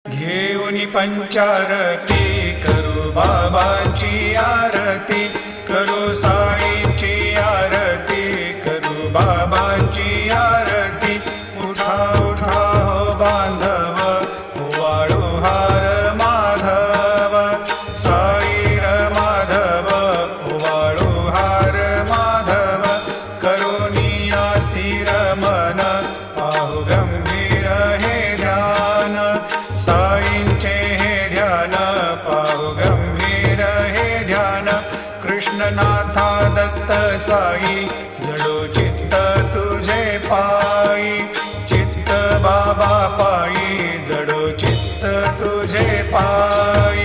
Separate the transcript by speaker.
Speaker 1: घेऊनी पंचारती करू बाबाची आरती, करू साईची आरती, करू बाबाची आरती। उठा उठा हो बांधव, वाळू हार माधव, साईर माधव, वाळू हार माधव। करुणी स्थिर मन, पाहु गंभीर हे ध्यान, साईंचे हे ध्यान, पाहु गंभीर हे ध्यान। कृष्णनाथा दत्त साई, जडो चित्त तुझे पायी, चित्त बाबा पायी, जडो चित्त तुझे पायी।